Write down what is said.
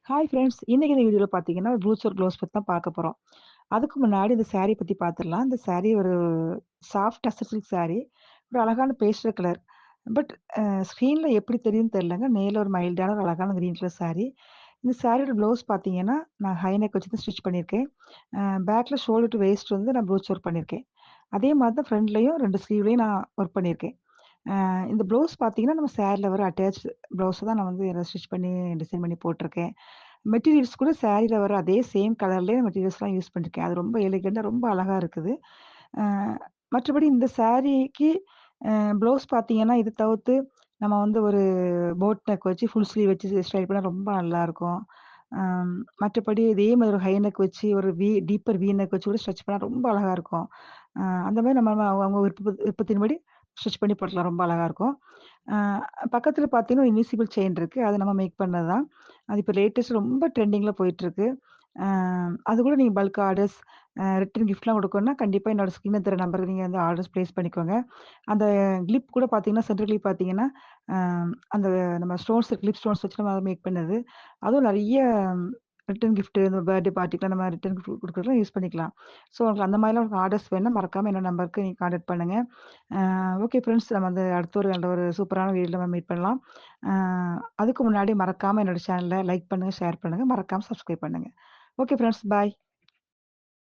Hi friends. இன்னைக்கு இந்த வீடியோல பார்த்தீங்கன்னா, ரூட்ஸ் ஒரு க்ளவுஸ் பத்தி தான் பார்க்க போறோம். அதுக்கு முன்னாடி இந்த சாரி பத்தி பார்த்துரலாம். இந்த சாரி ஒரு சாஃப்ட் டசர் சில்க் சாரி. ஒரு அழகான பேஸ்டல் கலர். பட் ஸ்க்ரீன்ல எப்படி தெரியும்னு தெரியலங்க. நேர்ல ஒரு மைல்டான ஒரு அழகான கிரீன் கலர் சாரி. இந்த சாரியோட ப்ளவுஸ் பார்த்தீங்கன்னா, நான் ஹை நெக் வச்சு தான் ஸ்டிச் பண்ணியிருக்கேன். பேக்ல ஷோல்டர் டூ வேஸ்ட் வந்து நான் ப்ரூச் ஒர்க் பண்ணியிருக்கேன். அதே மாரி தான் ஃப்ரண்ட்லயும் 2 ஸ்லீவ்லயும் நான் ஒர்க் பண்ணியிருக்கேன். இந்த ப்ளவுஸ் பார்த்தீங்கன்னா, நம்ம சாரில வர அட்டாச்டு ப்ளவுஸ தான் நான் வந்து ஸ்டிச் பண்ணி டிசைன் பண்ணி போட்டிருக்கேன். மெட்டீரியல்ஸ் கூட சாரில வர அதே சேம் கலர்லயே மெட்டீரியல்ஸ்லாம் யூஸ் பண்ணியிருக்கேன். அது ரொம்ப எலிகன்ட்டா ரொம்ப அழகா இருக்குது. அ மற்றபடி இந்த சாரிக்கு ப்ளவுஸ் பார்த்தீங்கன்னா, இது தவிர்த்து நம்ம வந்து ஒரு போட் நெக் வச்சு ஃபுல் ஸ்லீவ் வச்சு ஸ்டைல் பண்ணா ரொம்ப நல்லாருக்கும். அம் மற்றபடி இதே மாதிரி ஒரு ஹை நெக் வச்சு ஒரு டீப்பர் வி நெக் வச்சு கூட ஸ்டிச் பண்ணா ரொம்ப அழகா இருக்கும். அந்த மாரி நம்ம அவங்க விருப்பத்தின்படி ஸ்டிச் பண்ணி போட்டுக்கலாம். ரொம்ப அழகா இருக்கும். அ பக்கத்துல பார்த்தீங்கன்னா, இன்விசிபிள் செயின் இருக்கு. அது நம்ம மேக் பண்ணது தான். அது இப்ப லேட்டஸ்ட் ரொம்ப ட்ரெண்டிங்ல போயிட்டுருக்கு. அ அது கூட நீங்க பல்க் ஆர்டர்ஸ், ரிட்டர்ன் கிஃப்ட்லாம் குடுக்கணும்னா, கண்டிப்பா என்னோட ஸ்க்ரீன்ல தெர்ற நம்பருக்கு நீங்க வந்து ஆர்டர்ஸ் பிளேஸ் பண்ணிக்கோங்க. அந்த கிளிப் கூட பார்த்தீங்கன்னா, சென்டர் கிளிப் பார்த்தீங்கன்னா, அ அந்த நம்ம ஸ்டோன்ஸ் கிளிப் ஸ்டோன்ஸ் வச்சு நம்ம மேக் பண்ணது. அதுவும் நெறைய ரிட்டர்ன் கிஃப்ட் இந்த பர்த்டே பார்ட்டிக்குலாம் நம்ம ரிட்டர்ன் கிஃப்ட் குடுக்குறதுலாம் யூஸ் பண்ணிக்கலாம். ஸோ உங்களுக்கு அந்த மாரிலாம் உங்களுக்கு ஆர்டர்ஸ் வேணும்னா, மறக்காம என்னோட நம்பருக்கு நீங்க கான்டாக்ட் பண்ணுங்க. ஓகே ஃப்ரெண்ட்ஸ், நம்ம வந்து அடுத்த ஒரு நல்ல ஒரு சூப்பரான வீடியோல நம்ம மீட் பண்ணலாம். அ அதுக்கு முன்னாடி மறக்காம என்னோட சேனல லைக் பண்ணுங்க, ஷேர் பண்ணுங்க. மறக்காம சப்ஸ்கிரைப் பண்ணுங்க. ஓகே ஃப்ரெண்ட்ஸ், பாய்.